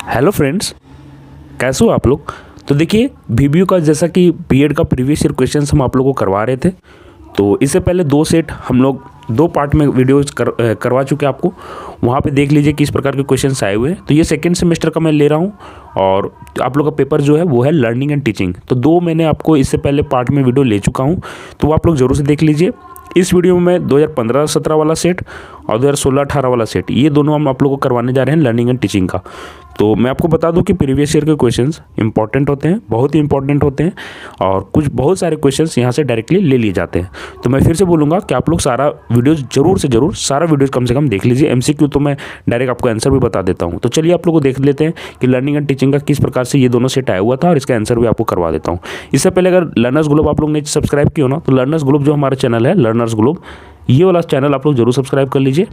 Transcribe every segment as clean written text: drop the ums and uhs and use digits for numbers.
Hello friends, कैसे हो आप लोग। तो देखिए वीबीयू का जैसा कि बीएड का प्रीवियस ईयर क्वेश्चंस हम आप लोगों को करवा रहे थे, तो इससे पहले दो सेट हम लोग दो पार्ट में वीडियोज करवा चुके हैं आपको। वहाँ पे देख लीजिए किस प्रकार के क्वेश्चंस आए हुए हैं। तो ये सेकंड सेमेस्टर का मैं ले रहा हूँ और आप लोग का पेपर जो है वो है लर्निंग एंड टीचिंग। तो दो मैंने आपको इससे पहले पार्ट में वीडियो ले चुका हूँ, तो वो आप लोग ज़रूर से देख लीजिए। इस वीडियो में मैं 2015-17 वाला सेट और 2016-18 वाला सेट, ये दोनों हम आप लोगों को करवाने जा रहे हैं लर्निंग एंड टीचिंग का। तो मैं आपको बता दूं कि प्रीवियस ईयर के क्वेश्चंस इंपॉर्टेंट होते हैं, बहुत ही इंपॉर्टेंट होते हैं, और कुछ बहुत सारे क्वेश्चंस यहाँ से डायरेक्टली ले लिए जाते हैं। तो मैं फिर से बोलूँगा कि आप लोग सारा वीडियोज़ जरूर से जरूर सारा वीडियोज़ कम से कम देख लीजिए। एमसीक्यू तो मैं डायरेक्ट आपको आंसर भी बता देता हूँ। तो चलिए आप लोग को देख लेते हैं कि लर्निंग एंड टीचिंग का किस प्रकार से ये दोनों सेट आया हुआ था, और इसका आंसर भी आपको करवा देता हूँ। इससे पहले अगर लर्नर्स ग्लोब आप लोग ने सब्सक्राइब किया हो ना, तो लर्नर्स ग्लोब जो हमारा चैनल है लर्नर्स ग्लोब, ये वाला चैनल आप लोग जरूर सब्सक्राइब कर लीजिए।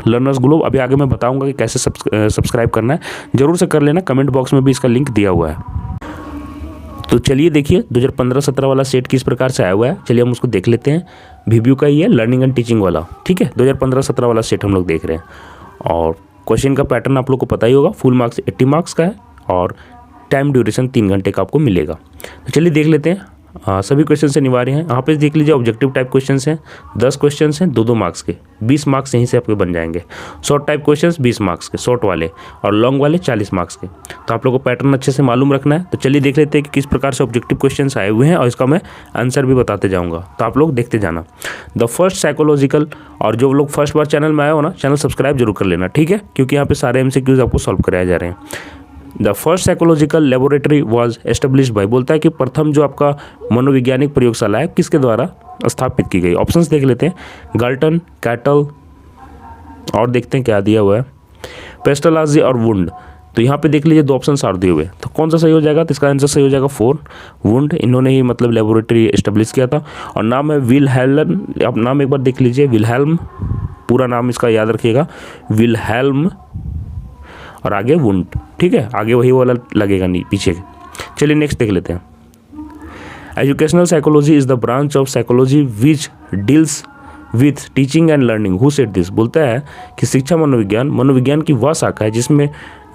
लर्नर्स ग्लोब अभी आगे मैं बताऊंगा कि कैसे सब्सक्राइब करना है, जरूर से कर लेना। कमेंट बॉक्स में भी इसका लिंक दिया हुआ है। तो चलिए देखिए 2015-17 वाला सेट किस प्रकार से आया हुआ है, चलिए हम उसको देख लेते हैं। वीबीयू का ही है लर्निंग एंड टीचिंग वाला, ठीक है। 2015-17 वाला सेट हम लोग देख रहे हैं और क्वेश्चन का पैटर्न आप लोग को पता ही होगा। फुल मार्क्स 80 मार्क्स का है और टाइम ड्यूरेशन 3 घंटे का आपको मिलेगा। तो चलिए देख लेते हैं। सभी क्वेश्चन से अनिवार्य हैं। यहाँ पे देख लीजिए ऑब्जेक्टिव टाइप क्वेश्चंस हैं, 10 क्वेश्चंस हैं 2-2 मार्क्स के, 20 मार्क्स यहीं से आपके बन जाएंगे। शॉर्ट टाइप क्वेश्चंस 20 मार्क्स के शॉर्ट वाले, और लॉन्ग वाले 40 मार्क्स के। तो आप लोगों को पैटर्न अच्छे से मालूम रखना है। तो चलिए देख लेते हैं कि किस प्रकार से ऑब्जेक्टिव क्वेश्चंस आए हुए हैं, और इसका मैं आंसर भी बताते जाऊँगा, तो आप लोग देखते जाना। द फर्स्ट साइकोलॉजिकल, और जो लोग फर्स्ट बार चैनल में आए हो ना, चैनल सब्सक्राइब जरूर कर लेना, ठीक है, क्योंकि यहाँ पे सारे एमसीक्यूज आपको सॉल्व कराए जा रहे हैं। The first psychological laboratory was established by, बोलता है कि प्रथम जो आपका मनोवैज्ञानिक प्रयोगशाला है किसके द्वारा स्थापित की गई। ऑप्शंस देख लेते हैं, गाल्टन, कैटल, और देखते हैं क्या दिया हुआ है, पेस्टलाजी और वुंड। तो यहाँ पे देख लीजिए 2 ऑप्शन और दिए हुए, तो कौन सा सही हो जाएगा। तो इसका आंसर सही हो जाएगा 4, वुंड। इन्होंने ही मतलब लेबोरेटरी एस्टेब्लिश किया था, और नाम है विलहेल्म। आप नाम एक बार देख लीजिए, विलहेल्म, पूरा नाम इसका याद रखिएगा, विलहेल्म, और आगे वुंड, ठीक है, आगे वही वाला लगेगा नहीं पीछे। चलिए नेक्स्ट देख लेते हैं। Educational psychology is the branch of psychology which deals with teaching and learning. Who said this, बोलता है कि शिक्षा मनोविज्ञान की वह शाखा है जिसमें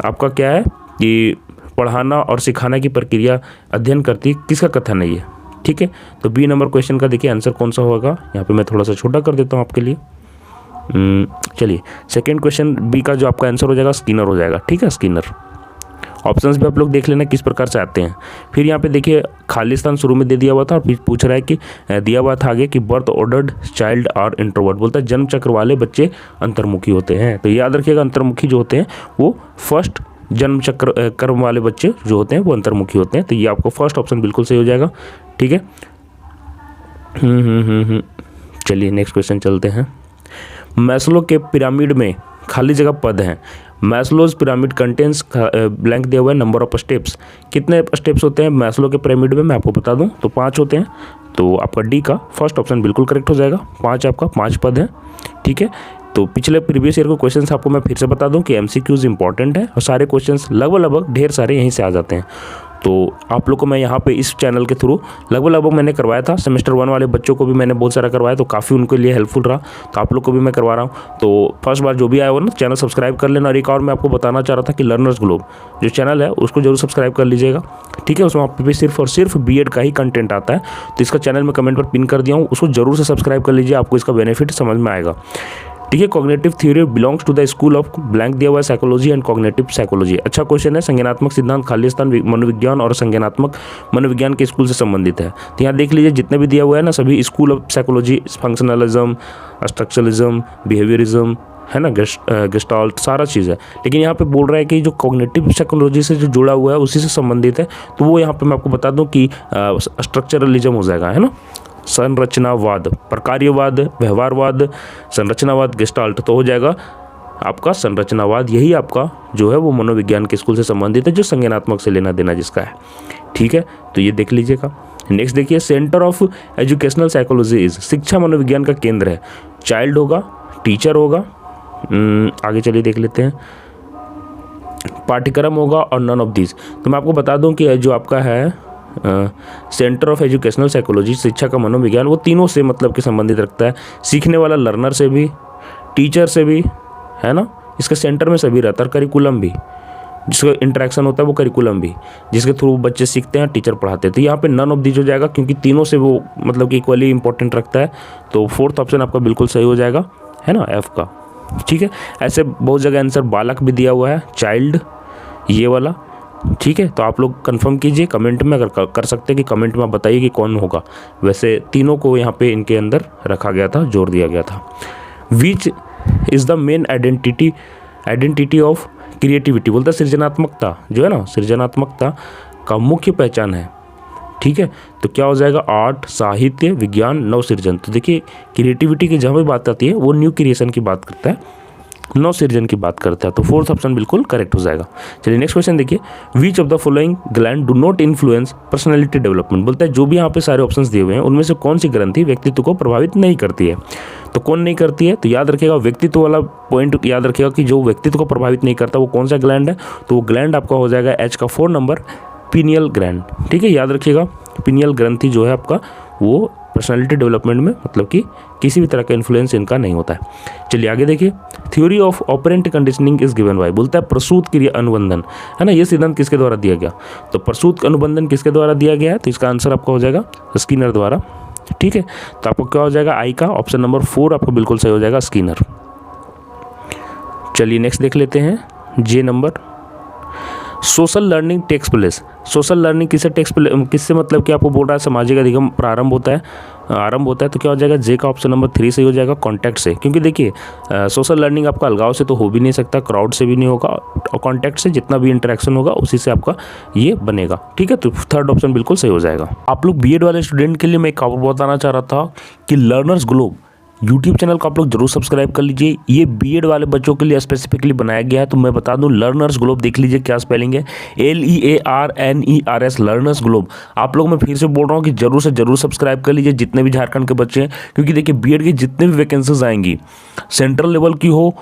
आपका क्या है कि पढ़ाना और सिखाना की प्रक्रिया अध्ययन करती है। किसका कथन है ये, ठीक है। तो बी नंबर क्वेश्चन का देखिए आंसर कौन सा होगा। यहाँ पे मैं थोड़ा सा छोटा कर देता हूँ आपके लिए। चलिए सेकेंड क्वेश्चन बी का जो आपका आंसर हो जाएगा स्किनर हो जाएगा, ठीक है, स्किनर। ऑप्शंस भी आप लोग देख लेना किस प्रकार से आते हैं। फिर यहाँ पे देखिए खालिस्तान शुरू में दे दिया हुआ था, और फिर पूछ रहा है कि दिया हुआ था आगे कि बर्थ ऑर्डर्ड चाइल्ड और इंट्रोवर्ट, बोलता है जन्म चक्र वाले बच्चे अंतर्मुखी होते हैं। तो याद रखिएगा अंतर्मुखी जो होते हैं वो फर्स्ट जन्म चक्र कर्म वाले बच्चे जो होते हैं वो अंतर्मुखी होते हैं। तो ये आपको फर्स्ट ऑप्शन बिल्कुल सही हो जाएगा, ठीक है। चलिए नेक्स्ट क्वेश्चन चलते हैं। मैस्लो के पिरामिड में खाली जगह पद हैं। मैस्लोज पिरामिड कंटेंस ब्लैंक दिया हुआ है नंबर ऑफ स्टेप्स। कितने स्टेप्स होते हैं मैस्लो के पिरामिड में, मैं आपको बता दूं, तो 5 होते हैं। तो आपका डी का फर्स्ट ऑप्शन बिल्कुल करेक्ट हो जाएगा। 5 आपका 5 पद है, ठीक है। तो पिछले प्रीवियस ईयर के क्वेश्चंस आपको मैं फिर से बता दूं कि एमसीक्यूज इंपॉर्टेंट है, और सारे क्वेश्चंस लगभग ढेर सारे यहीं से आ जाते हैं। तो आप लोग को मैं यहाँ पे इस चैनल के थ्रू लगभग मैंने करवाया था। सेमेस्टर 1 वाले बच्चों को भी मैंने बहुत सारा करवाया, तो काफ़ी उनके लिए हेल्पफुल रहा। तो आप लोग को भी मैं करवा रहा हूँ। तो फर्स्ट बार जो भी आया हो ना, चैनल सब्सक्राइब कर लेना। और एक और मैं आपको बताना चाह रहा था कि लर्नर्स ग्लोब जो चैनल है उसको जरूर सब्सक्राइब कर लीजिएगा, ठीक है। उसमें आप पे सिर्फ और सिर्फ बीएड का ही कंटेंट आता है। तो इसका चैनल मैं कमेंट पर पिन कर दिया हूँ, उसको जरूर से सब्सक्राइब कर लीजिए, आपको इसका बेनिफिट समझ में आएगा, ठीक है। Cognitive theory belongs to the school of blank दिया हुआ है साइकोलॉजी एंड कॉग्निटिव साइकोलॉजी। अच्छा क्वेश्चन है। संज्ञानात्मक सिद्धांत खालिस्तान मनोविज्ञान और संज्ञानात्मक मनोविज्ञान के स्कूल से संबंधित है। तो यहाँ देख लीजिए जितने भी दिया हुआ है ना, सभी school of psychology, functionalism, structuralism, behaviourism, है ना, गेस्टाल्ट, सारा चीज़ है। लेकिन यहाँ पे बोल रहा है कि जो कॉग्निटिव साइकोलॉजी से जो जुड़ा हुआ है उसी से संबंधित है। तो वो यहाँ पे मैं आपको बता दूँ कि स्ट्रक्चरलिज्म हो जाएगा, है ना, संरचनावाद, प्रकार्यवाद, व्यवहारवाद, संरचनावाद, गेस्टाल्ट, तो हो जाएगा आपका संरचनावाद। यही आपका जो है वो मनोविज्ञान के स्कूल से संबंधित है, जो संज्ञानात्मक से लेना देना जिसका है, ठीक है। तो ये देख लीजिएगा। नेक्स्ट देखिए, centre of educational psychology is, शिक्षा मनोविज्ञान का केंद्र है। चाइल्ड होगा, टीचर होगा, आगे चलिए देख लेते हैं, पाठ्यक्रम होगा, और नन ऑफ दिस। तो मैं आपको बता दूं कि जो आपका है सेंटर ऑफ एजुकेशनल साइकोलॉजी, शिक्षा का मनोविज्ञान, वो तीनों से मतलब के संबंधित रखता है। सीखने वाला लर्नर से भी, टीचर से भी, है ना, इसके सेंटर में सभी रहता है, करिकुलम भी। जिसका इंटरेक्शन होता है वो करिकुलम भी, जिसके थ्रू बच्चे सीखते हैं, टीचर पढ़ाते हैं। तो यहाँ पे नन ऑफ दीज हो जाएगा, क्योंकि तीनों से वो मतलब कि इक्वली इंपॉर्टेंट रखता है। तो फोर्थ ऑप्शन आपका बिल्कुल सही हो जाएगा, है ना, एफ का। ठीक है, ऐसे बहुत जगह आंसर बालक भी दिया हुआ है, चाइल्ड, ये वाला। ठीक है, तो आप लोग कंफर्म कीजिए कमेंट में, अगर कर सकते हैं कि कमेंट में आप बताइए कि कौन होगा। वैसे तीनों को यहाँ पे इनके अंदर रखा गया था, जोड़ दिया गया था। Which is the main identity of creativity, बोलता है सृजनात्मकता जो है ना, सृजनात्मकता का मुख्य पहचान है। ठीक है, तो क्या हो जाएगा, आर्ट, साहित्य, विज्ञान, नव सृजन। तो देखिए क्रिएटिविटी की जहाँ भी बात आती है वो न्यू क्रिएशन की बात करता है, नव सृजन की बात करता है। तो फोर्थ ऑप्शन बिल्कुल करेक्ट हो जाएगा। चलिए नेक्स्ट क्वेश्चन देखिए, which of the following gland do not influence personality development, बोलता है जो भी यहाँ पे सारे ऑप्शंस दिए हुए हैं उनमें से कौन सी ग्रंथि व्यक्तित्व को प्रभावित नहीं करती है। तो कौन नहीं करती है, तो याद रखिएगा व्यक्तित्व वाला पॉइंट याद रखिएगा कि जो व्यक्तित्व को प्रभावित नहीं करता वो कौन सा ग्लैंड है। तो वो ग्लैंड आपका हो जाएगा एच का 4 नंबर, पीनियल ग्लैंड। ठीक है, याद रखिएगा पीनियल ग्रंथि जो है आपका वो पर्सनालिटी डेवलपमेंट में मतलब कि किसी भी तरह का इन्फ्लुएंस इनका नहीं होता है। चलिए आगे देखिए, theory of operant conditioning is given by, बोलता है प्रसूत क्रिया अनुबंधन, है ना, ये सिद्धांत किसके द्वारा दिया गया। तो प्रसूत अनुबंधन किसके द्वारा दिया गया है, तो इसका आंसर आपका हो जाएगा स्किनर द्वारा। ठीक है, तो आपको क्या हो जाएगा, आई का ऑप्शन नंबर 4 आपको बिल्कुल सही हो जाएगा, स्किनर। चलिए नेक्स्ट देख लेते हैं, J number, social learning takes place. Social learning किससे मतलब कि आपको बोल रहा है सामाजिक अधिगम आरंभ होता है। तो क्या हो जाएगा, जे का ऑप्शन नंबर 3 सही हो जाएगा, कॉन्टैक्ट से। क्योंकि देखिए सोशल लर्निंग आपका अलगाव से तो हो भी नहीं सकता, क्राउड से भी नहीं होगा, और कॉन्टैक्ट से जितना भी इंटरेक्शन होगा उसी से आपका ये बनेगा। ठीक है, तो थर्ड ऑप्शन बिल्कुल सही हो जाएगा। आप लोग बीएड वाले स्टूडेंट के लिए मैं एक खबर बताना चाह रहा था कि लर्नर्स ग्लोब यूट्यूब चैनल को आप लोग जरूर सब्सक्राइब कर लीजिए। ये बीएड वाले बच्चों के लिए स्पेसिफिकली बनाया गया है। तो मैं बता दूं, लर्नर्स ग्लोब देख लीजिए क्या स्पेलिंग है, LEARNERS, लर्नर्स ग्लोब। आप लोग मैं फिर से बोल रहा हूँ कि जरूर से जरूर सब्सक्राइब कर लीजिए जितने भी झारखंड के बच्चे हैं, क्योंकि देखिए बीएड की जितने भी वैकेंसीज आएंगी, सेंट्रल लेवल की हो,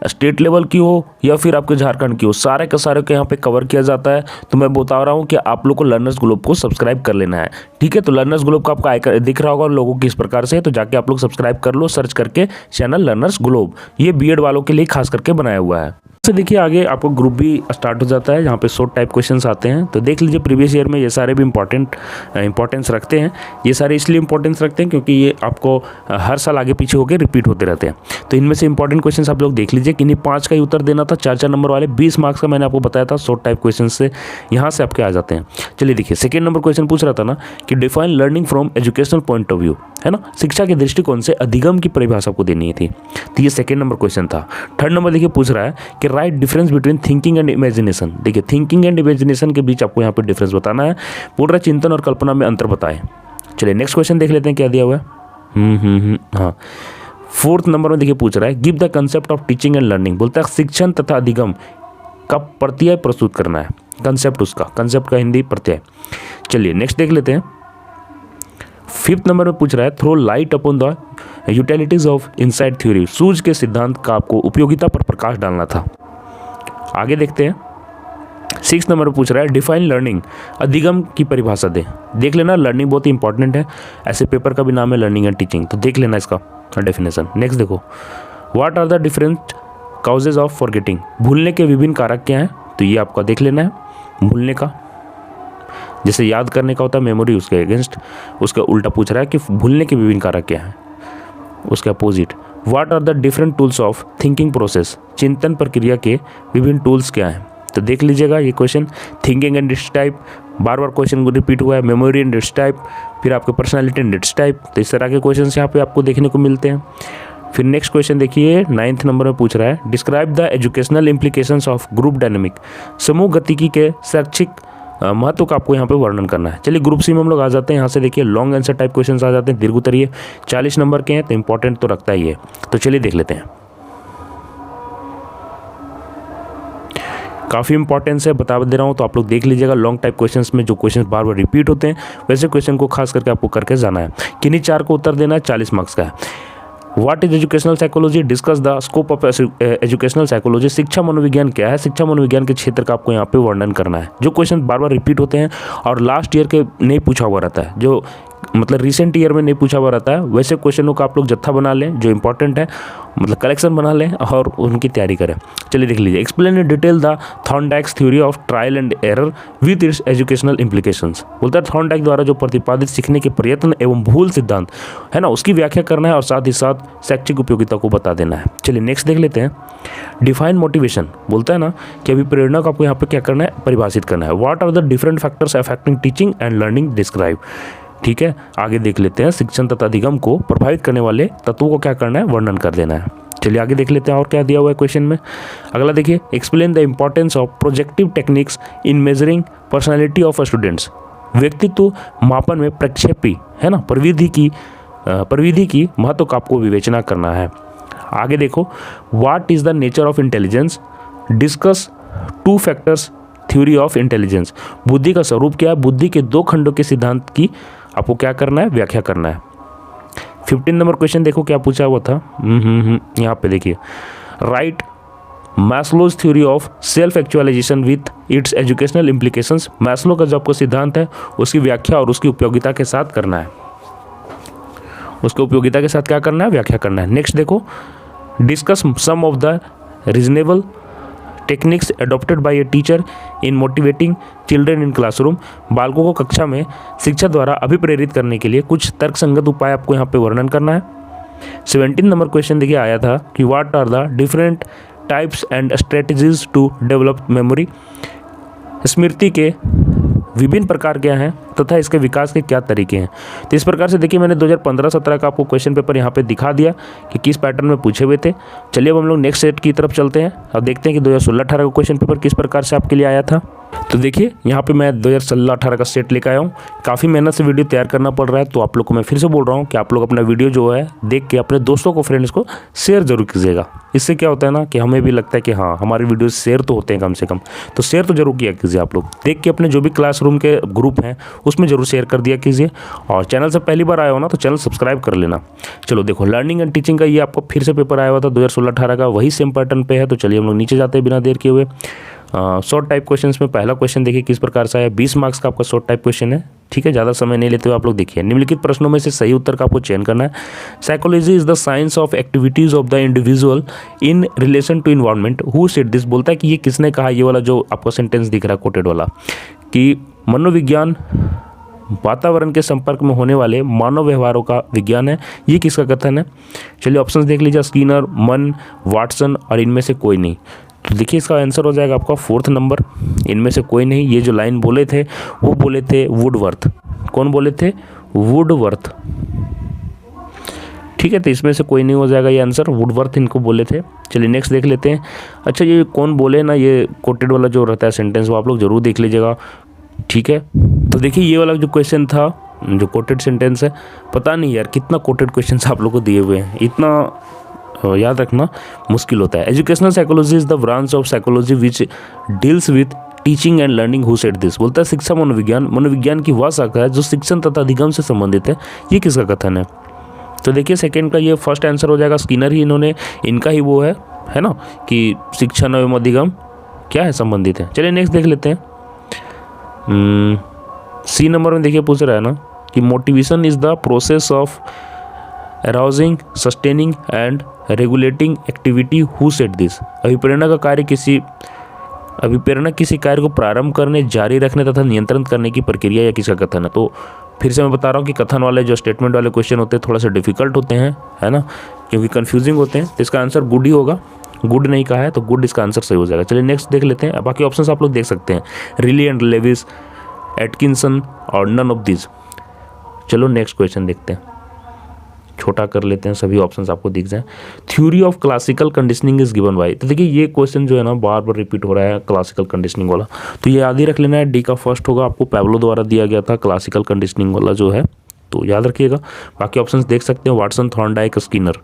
स्टेट लेवल की हो या फिर आपके झारखंड की हो, सारे के सारे को यहाँ पे कवर किया जाता है। तो मैं बता रहा हूँ कि आप लोग को लर्नर्स ग्लोब को सब्सक्राइब कर लेना है। ठीक है, तो लर्नर्स ग्लोब का आपका आइकन दिख रहा होगा लोगों की इस प्रकार से, तो जाके आप लोग सब्सक्राइब कर लो, सर्च करके चैनल लर्नर्स ग्लोब। ये बीएड वालों के लिए खास करके बनाया हुआ है। तो देखिए आगे आपको ग्रुप भी स्टार्ट हो जाता है, जहाँ पे शॉर्ट टाइप क्वेश्चंस आते हैं। तो देख लीजिए प्रीवियस ईयर में ये सारे भी इंपॉर्टेंस रखते हैं। ये सारे इसलिए इंपॉर्टेंस रखते हैं क्योंकि ये आपको हर साल आगे पीछे होकर रिपीट होते रहते हैं। तो इनमें से इंपॉर्टेंट क्वेश्चंस आप लोग देख लीजिए, किन्हीं 5 का ही उत्तर देना था, 4-4 नंबर वाले 20 मार्क्स का मैंने आपको बताया था शॉर्ट टाइप क्वेश्चन से, यहाँ से आपके आ जाते हैं। चलिए देखिए, सेकेंड नंबर क्वेश्चन पूछ रहा था ना कि define learning from educational point of view, है ना, शिक्षा के दृष्टिकोण से अधिगम की परिभाषा को देनी थी। तो ये सेकेंड नंबर क्वेश्चन था। थर्ड नंबर देखिए पूछ रहा है कि right difference between thinking and imagination. देखिए थिंकिंग एंड इमेजिनेशन के बीच आपको यहाँ पे डिफरेंस बताना है। पूरा चिंतन और कल्पना में अंतर बताएं। चलिए नेक्स्ट क्वेश्चन देख लेते हैं क्या दिया हुआ है। हाँ, फोर्थ नंबर में देखिए पूछ रहा है give the concept of teaching and learning, बोलता है शिक्षण तथा अधिगम का प्रत्यय प्रस्तुत करना है। कंसेप्ट का हिंदी प्रत्यय। चलिए नेक्स्ट देख लेते हैं। फिफ्थ नंबर में पूछ रहा है throw light upon the utilities of insight theory, सूझ के सिद्धांत का आपको उपयोगिता पर प्रकाश डालना था। आगे देखते हैं। 6 नंबर पर पूछ रहा है डिफाइन लर्निंग, अधिगम की परिभाषा दे। देख लेना, लर्निंग बहुत ही इंपॉर्टेंट है, ऐसे पेपर का भी नाम है लर्निंग एंड टीचिंग, तो देख लेना इसका डेफिनेशन। नेक्स्ट देखो, what are the different causes of forgetting, भूलने के विभिन्न कारक क्या हैं। तो ये आपका देख लेना है। भूलने का जैसे याद करने का होता है मेमोरी, उसके अगेंस्ट उसका उल्टा पूछ रहा है कि भूलने के विभिन्न कारक क्या हैं, उसके opposite. What are the different tools of thinking process, चिंतन प्रक्रिया के विभिन्न टूल्स क्या हैं। तो देख लीजिएगा ये question, thinking and disc type, बार बार क्वेश्चन रिपीट हुआ है, मेमोरी एंड डिस्क टाइप, फिर आपके पर्सनालिटी एंड डिस्क टाइप। तो इस तरह के क्वेश्चन यहाँ पे आपको देखने को मिलते हैं। फिर नेक्स्ट क्वेश्चन देखिए 9th नंबर में पूछ रहा है describe the educational implications of group dynamic, समूह गतिकी के शैक्षिक महत्व का आपको यहाँ पे वर्णन करना है। चलिए ग्रुप सी में हम लोग आ जाते हैं। यहाँ से देखिए लॉन्ग आंसर टाइप क्वेश्चंस आ जाते हैं, दीर्घ उत्तरीय, 40 नंबर के हैं, तो इंपॉर्टेंट तो रखता ही है। तो चलिए देख लेते हैं, काफ़ी इंपॉर्टेंस है, बता दे रहा हूँ, तो आप लोग देख लीजिएगा। लॉन्ग टाइप क्वेश्चंस में जो क्वेश्चन बार बार रिपीट होते हैं वैसे क्वेश्चन को खास करके आपको करके जाना है। किन्हीं 4 को उत्तर देना है, 40 मार्क्स का है। What is educational psychology, discuss the scope of educational psychology, शिक्षा मनोविज्ञान क्या है, शिक्षा मनोविज्ञान के क्षेत्र का आपको यहाँ पे वर्णन करना है। जो क्वेश्चन बार बार रिपीट होते हैं और लास्ट ईयर के नहीं पूछा हुआ रहता है, जो मतलब रिसेंट ईयर में नहीं पूछा हुआ रहता है, वैसे क्वेश्चनों का आप लोग जत्था बना लें जो इंपॉर्टेंट है, मतलब कलेक्शन बना लें और उनकी तैयारी करें। चलिए देख लीजिए, explain in detail the Thorndike's theory of trial and error with its educational implications. बोलता है थॉर्नडाइक द्वारा जो प्रतिपादित सीखने के प्रयत्न एवं भूल सिद्धांत है ना, उसकी व्याख्या करना है और साथ ही साथ शैक्षिक उपयोगिता को बता देना है। चलिए नेक्स्ट देख लेते हैं, डिफाइन मोटिवेशन। बोलता है ना कि अभी प्रेरणा को आपको यहाँ पे क्या करना है, परिभाषित करना है। What are the different factors affecting teaching and learning describe. ठीक है, आगे देख लेते हैं, शिक्षण तथा अधिगम को प्रभावित करने वाले तत्वों को क्या करना है, वर्णन कर देना है। चलिए आगे देख लेते हैं और क्या दिया हुआ है क्वेश्चन में। अगला देखिए, explain the importance of projective techniques in measuring personality of students. व्यक्तित्व मापन में प्रक्षेपी है ना प्रविधि की महत्व का आपको विवेचना करना है। आगे देखो, what is the nature of intelligence, discuss two factors theory of intelligence. बुद्धि का स्वरूप क्या है, बुद्धि के दो खंडों के सिद्धांत की आपको क्या करना है, व्याख्या करना है। 15 नंबर क्वेश्चन देखो क्या पूछा हुआ था, यहाँ पे देखिए, write Maslow's theory of self actualisation with its educational implications. Maslow का जो आपको सिद्धांत है उसकी व्याख्या और उसकी उपयोगिता के साथ करना है, उसको उपयोगिता के साथ क्या करना है, व्याख्या करना है। नेक्स्ट देखो, discuss some of the reasonable techniques adopted by a teacher in motivating children in classroom. बालकों को कक्षा में शिक्षा द्वारा अभिप्रेरित करने के लिए कुछ तर्कसंगत उपाय आपको यहाँ पे वर्णन करना है। 17 नंबर क्वेश्चन देखिए आया था कि what are the different types and strategies to develop memory. स्मृति के विभिन्न प्रकार क्या हैं तथा इसके विकास के क्या तरीके हैं। तो इस प्रकार से देखिए मैंने 2015-17 का आपको क्वेश्चन पेपर यहाँ पे दिखा दिया कि किस पैटर्न में पूछे हुए थे। चलिए अब हम लोग नेक्स्ट सेट की तरफ चलते हैं। अब देखते हैं कि 2016-18 का क्वेश्चन पेपर किस प्रकार से आपके लिए आया था। तो देखिए यहाँ पे मैं 2016-18 का सेट लेकर आया हूँ। काफ़ी मेहनत से वीडियो तैयार करना पड़ रहा है, तो आप लोग को मैं फिर से बोल रहा हूँ कि आप लोग अपना वीडियो जो है देख के अपने दोस्तों को, फ्रेंड्स को शेयर जरूर कीजिएगा। इससे क्या होता है ना कि हमें भी लगता है कि हाँ हमारे वीडियो शेयर तो होते हैं कम से कम, तो शेयर तो जरूर किया कीजिए। आप लोग देख के अपने जो भी क्लासरूम के ग्रुप हैं उसमें जरूर शेयर कर दिया कीजिए, और चैनल से पहली बार आया हो ना तो चैनल सब्सक्राइब कर लेना। चलो देखो, लर्निंग एंड टीचिंग का ये आपको फिर से पेपर आया हुआ था 2016-18 का, वही सेम पैटर्न पे है। तो चलिए हम लोग नीचे जाते हैं बिना देर किए हुए। शॉर्ट टाइप क्वेश्चंस में पहला क्वेश्चन देखिए किस प्रकार से आया। 20 मार्क्स का आपका शॉर्ट टाइप क्वेश्चन है, ठीक है, ज़्यादा समय नहीं लेते हुए आप लोग देखिए। निम्नलिखित प्रश्नों में से सही उत्तर का आपको चयन करना है। Psychology is the science of activities of the individual in relation to environment. Who said this. बोलता है कि ये किसने कहा, ये वाला जो आपको सेंटेंस दिख रहा है कोटेड वाला, कि मनोविज्ञान वातावरण के संपर्क में होने वाले मानव व्यवहारों का विज्ञान है। ये किसका कथन है। चलिए ऑप्शंस देख लीजिए, स्किनर, मन, वाटसन और इनमें से कोई नहीं। तो देखिए इसका आंसर हो जाएगा आपका 4th नंबर, इनमें से कोई नहीं। ये जो लाइन बोले थे वो बोले थे वुडवर्थ। कौन बोले थे, वुडवर्थ, ठीक है, तो इसमें से कोई नहीं हो जाएगा ये आंसर, वुडवर्थ इनको बोले थे। चलिए नेक्स्ट देख लेते हैं। अच्छा ये कौन बोले ना, ये कोटेड वाला जो रहता है सेंटेंस वो आप लोग जरूर देख लीजिएगा, ठीक है। तो देखिए ये वाला जो क्वेश्चन था, जो कोटेड सेंटेंस है, पता नहीं यार कितना कोटेड क्वेश्चन आप लोग को दिए हुए हैं, इतना याद रखना मुश्किल होता है। Educational psychology is the branch of psychology which deals with teaching and learning. Who said this. बोलता है शिक्षा मनोविज्ञान की वह शाखा है जो शिक्षण तथा अधिगम से संबंधित है। ये किसका कथन है। तो देखिए सेकंड का ये फर्स्ट आंसर हो जाएगा, स्किनर ही इन्होंने, इनका ही वो है ना कि शिक्षण एवं अधिगम क्या है, संबंधित है। चलिए नेक्स्ट देख लेते हैं। सी नंबर में देखिए पूछ रहा है ना कि motivation is the process of arousing, sustaining and regulating activity. Who said this. अभिप्रेरणा किसी कार्य को प्रारंभ करने, जारी रखने तथा नियंत्रण करने की प्रक्रिया या किसका कथन है। तो फिर से मैं बता रहा हूँ कि कथन वाले जो स्टेटमेंट वाले क्वेश्चन होते हैं थोड़ा सा डिफिकल्ट होते हैं, है ना, क्योंकि कंफ्यूजिंग होते हैं। तो इसका आंसर गुड ही होगा, गुड नहीं कहा है तो गुड इसका आंसर सही हो जाएगा। चलिए नेक्स्ट देख लेते हैं। बाकी ऑप्शंस आप लोग देख सकते हैं, रिली एंड लेविस, एटकिंसन और नन ऑफ दिस। चलो नेक्स्ट क्वेश्चन देखते हैं, छोटा कर लेते हैं, सभी ऑप्शंस आपको दिख जाएं। Theory of classical conditioning is given by. तो देखिए ये क्वेश्चन जो है ना बार बार रिपीट हो रहा है, क्लासिकल कंडीशनिंग वाला, तो ये याद ही रख लेना है। डी का फर्स्ट होगा, आपको पैब्लो द्वारा दिया गया था क्लासिकल कंडीशनिंग वाला जो है, तो याद रखिएगा। बाकी ऑप्शंस देख सकते हैं, वाटसन, थॉर्नडाइक, स्किनर।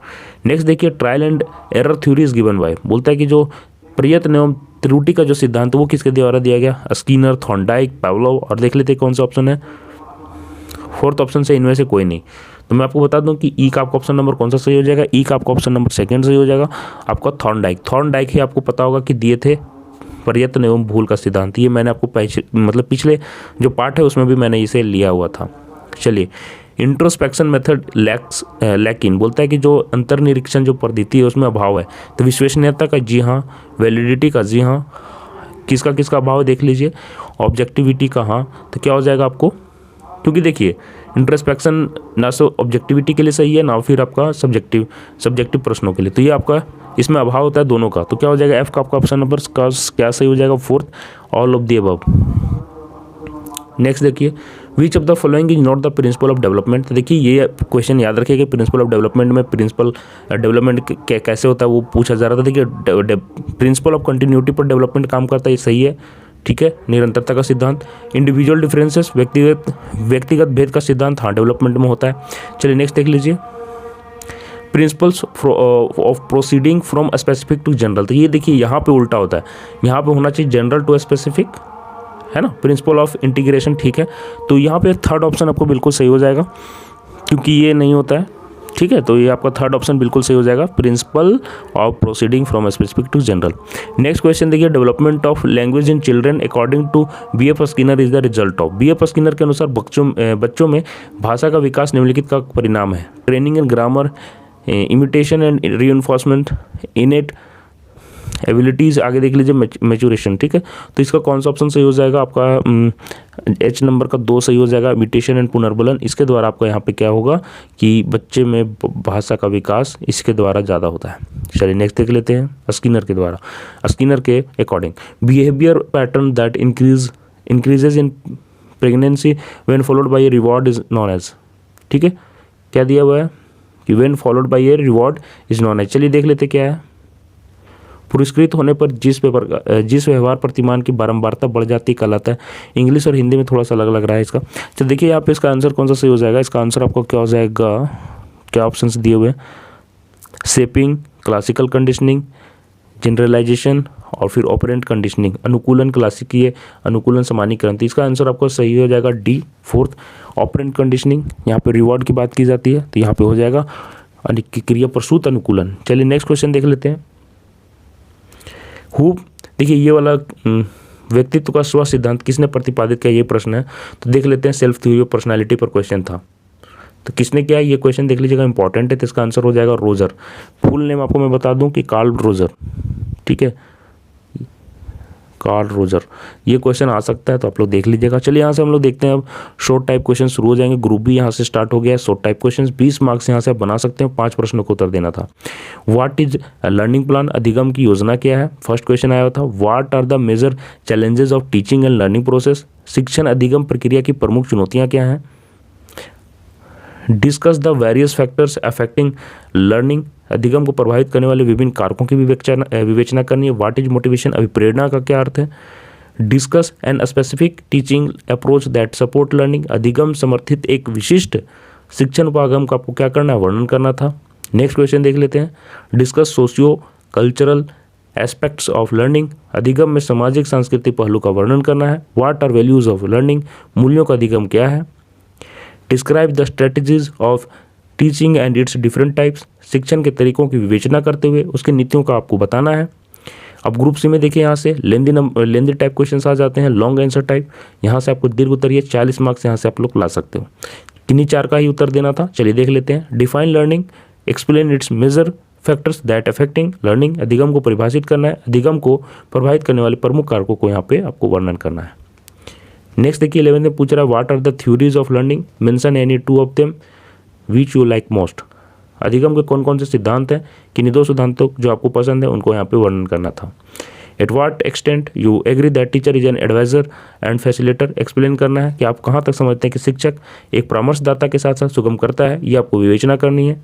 नेक्स्ट देखिए, trial and error theory is given by. बोलता है कि जो प्रयत्न एवं त्रुटि का जो सिद्धांत वो किसके द्वारा दिया गया, स्किनर, थॉर्नडाइक, पैब्लो। और देख लेते हैं कौन सा ऑप्शन है, 4th ऑप्शन से इनमें से कोई नहीं। तो मैं आपको बता दूं कि ई का आपका ऑप्शन नंबर कौन सा सही हो जाएगा, ई का आपका ऑप्शन नंबर 2 सही हो जाएगा, आपका थॉर्नडाइक ही आपको पता होगा कि दिए थे प्रयत्न एवं भूल का सिद्धांत। ये मैंने आपको पिछले जो पार्ट है उसमें भी मैंने इसे लिया हुआ था। चलिए इंट्रोस्पेक्शन मेथड लैकिन, बोलता है कि जो अंतर्निरीक्षण जो पद्धति है उसमें अभाव है। तो विश्वसनीयता का जी हाँ, वैलिडिटी का जी हाँ, किसका किसका अभाव है देख लीजिए, ऑब्जेक्टिविटी का हाँ। तो क्या हो जाएगा आपको, क्योंकि देखिए इंट्रोस्पेक्शन ना तो ऑब्जेक्टिविटी के लिए सही है ना फिर आपका सब्जेक्टिव प्रश्नों के लिए, तो ये आपका इसमें अभाव होता है दोनों का। तो क्या हो जाएगा एफ का आपका ऑप्शन नंबर का क्या सही हो जाएगा, fourth, all of the above. Next देखिए, which of the following is not the principle of development. तो देखिए ये क्वेश्चन याद रखिए कि प्रिंसिपल ऑफ डेवलपमेंट में प्रिंसिपल डेवलपमेंट कैसे होता है वो पूछा जा रहा था। देखिए प्रिंसिपल ऑफ कंटिन्यूटी पर डेवलपमेंट काम करता है, ये सही है, ठीक है, निरंतरता का सिद्धांत। इंडिविजुअल डिफरेंसेस, व्यक्तिगत भेद का सिद्धांत हाँ डेवलपमेंट में होता है। चलिए नेक्स्ट देख लीजिए, principles of proceeding from specific to general. तो ये देखिए यहाँ पे उल्टा होता है, यहाँ पे होना चाहिए जनरल टू स्पेसिफिक, है ना, प्रिंसिपल ऑफ इंटीग्रेशन, ठीक है। तो यहाँ पे थर्ड ऑप्शन आपको बिल्कुल सही हो जाएगा, क्योंकि ये नहीं होता है, ठीक है। तो ये आपका थर्ड ऑप्शन बिल्कुल सही हो जाएगा, principle of proceeding from specific to general. Next question देखिए, development of language in children according to BF Skinner is the result of. BF Skinner के अनुसार बच्चों में भाषा का विकास निम्नलिखित का परिणाम है, training in grammar, imitation and reinforcement, इनेट abilities, आगे देख लीजिए मैच्योरेशन, ठीक है। तो इसका कौन सा ऑप्शन सही हो जाएगा आपका, एच नंबर का 2 सही हो जाएगा, इमिटेशन एंड पुनर्बलन। इसके द्वारा आपका यहाँ पे क्या होगा कि बच्चे में भाषा का विकास इसके द्वारा ज़्यादा होता है। चलिए नेक्स्ट देख लेते हैं, स्किनर के द्वारा, स्किनर के according behaviour pattern that increases in pregnancy when followed by a reward is known as, ठीक है, क्या दिया हुआ है कि when followed by a reward is known as. चलिए देख लेते क्या है, पुरस्कृत होने पर जिस व्यवहार प्रतिमान की बारंबारता बढ़ जाती कहलाता है। इंग्लिश और हिंदी में थोड़ा सा अलग लग रहा है इसका। चलो देखिए यहाँ पे इसका आंसर कौन सा सही हो जाएगा, इसका आंसर आपको क्या हो जाएगा, क्या ऑप्शंस दिए हुए, शेपिंग, क्लासिकल कंडीशनिंग, जनरलाइजेशन और फिर ऑपरेंट कंडीशनिंग, अनुकूलन, क्लासिकीय अनुकूलन, सामान्यीकरण। तो इसका आंसर आपको सही हो जाएगा डी, फोर्थ, ऑपरेंट कंडीशनिंग। यहाँ पे रिवॉर्ड की बात की जाती है तो यहाँ पे हो जाएगा क्रिया प्रसूत अनुकूलन। चलिए नेक्स्ट क्वेश्चन देख लेते हैं। देखिए ये वाला व्यक्तित्व का स्व सिद्धांत किसने प्रतिपादित किया, ये प्रश्न है। तो देख लेते हैं, सेल्फ थ्योरी ऑफ पर्सनालिटी पर क्वेश्चन था, तो किसने किया ये क्वेश्चन देख लीजिएगा, इंपॉर्टेंट है। तो इसका आंसर हो जाएगा रोजर। फुल नेम आपको मैं बता दूं कि कार्ल रोजर, ठीक है, कार्ल रोजर। ये क्वेश्चन आ सकता है तो आप लोग देख लीजिएगा। चलिए यहाँ से हम लोग देखते हैं अब शॉर्ट टाइप क्वेश्चन शुरू हो जाएंगे। ग्रुप बी यहाँ से स्टार्ट हो गया है। शॉर्ट टाइप क्वेश्चन 20 मार्क्स यहाँ से आप बना सकते हैं, 5 प्रश्नों को उत्तर देना था। व्हाट इज लर्निंग प्लान, अधिगम की योजना क्या है, फर्स्ट क्वेश्चन आया था। What are the major challenges of teaching and learning process, शिक्षण अधिगम प्रक्रिया की प्रमुख चुनौतियाँ क्या हैं। Discuss the various factors affecting learning, अधिगम को प्रभावित करने वाले विभिन्न कारकों की विवेचना करनी है। व्हाट इज मोटिवेशन, अभिप्रेरणा का क्या अर्थ है। Discuss N specific teaching approach that support learning, अधिगम समर्थित एक विशिष्ट शिक्षण उपागम का आपको क्या करना है, वर्णन करना था। नेक्स्ट क्वेश्चन देख लेते हैं। Discuss socio cultural aspects of learning, अधिगम में सामाजिक सांस्कृतिक पहलू का वर्णन करना है। What are values of learning, मूल्यों का अधिगम क्या है। Describe the strategies of teaching and its different types, शिक्षण के तरीकों की विवेचना करते हुए उसकी नीतियों का आपको बताना है। अब ग्रुप सी में देखिए यहाँ से लेंदी टाइप क्वेश्चन आ जाते हैं, लॉन्ग आंसर टाइप। यहाँ से आपको दीर्घ उत्तर, ये 40 मार्क्स यहाँ से आप लोग ला सकते हो। किन्हीं 4 का ही उत्तर देना था। चलिए देख लेते हैं। Define learning, explain its major factors that affecting learning, अधिगम को परिभाषित करना है, अधिगम को प्रभावित करने वाले प्रमुख कारकों को यहाँ पे आपको वर्णन करना है। नेक्स्ट देखिए 11 में पूछ रहा है what are the theories of learning, mention any 2 of them which you like most, अधिगम के कौन कौन से सिद्धांत हैं, किन्हीं 2 सिद्धांतों जो आपको पसंद है उनको यहाँ पे वर्णन करना था। At what extent you agree that teacher is an adviser and facilitator, explain करना है कि आप कहाँ तक समझते हैं कि शिक्षक एक परामर्शदाता के साथ साथ सुगम करता है, ये आपको विवेचना करनी है।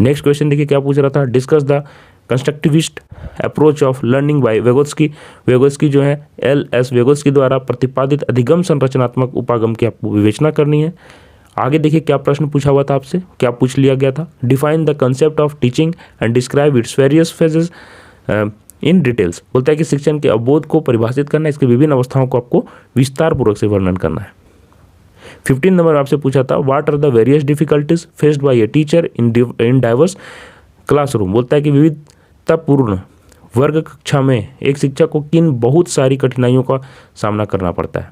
नेक्स्ट क्वेश्चन देखिए क्या पूछ रहा था। Discuss the constructivist approach of learning by Vygotsky, Vygotsky जो है L.S. वेगोत्स्की द्वारा प्रतिपादित अधिगम संरचनात्मक उपागम की आपको विवेचना करनी है। आगे देखिए क्या प्रश्न पूछा हुआ था आपसे, क्या पूछ लिया गया था। Define the concept of teaching and describe its various phases in details, बोलता है कि शिक्षण के अवबोध को परिभाषित करना, इसकी विभिन्न अवस्थाओं को आपको विस्तार पूर्वक से वर्णन करना है। 15 नंबर आपसे पूछा था what are the various difficulties faced by a teacher in diverse classroom, बोलता है कि विविधतापूर्ण वर्ग कक्षा में एक शिक्षक को किन बहुत सारी कठिनाइयों का सामना करना पड़ता है।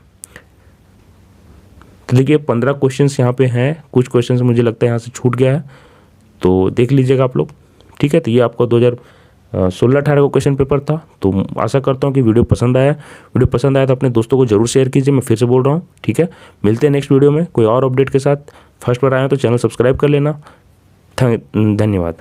तो देखिए 15 क्वेश्चंस यहाँ पे हैं, कुछ क्वेश्चंस मुझे लगता है यहाँ से छूट गया है, तो देख लीजिएगा आप लोग। ठीक है, तो ये आपका 2016-18 का क्वेश्चन पेपर था। तो आशा करता हूँ कि वीडियो पसंद आया। वीडियो पसंद आया तो अपने दोस्तों को जरूर शेयर कीजिए, मैं फिर से बोल रहा हूँ। ठीक है, मिलते हैं नेक्स्ट वीडियो में कोई और अपडेट के साथ। फर्स्ट बार आए हैं तो चैनल सब्सक्राइब कर लेना। धन्यवाद।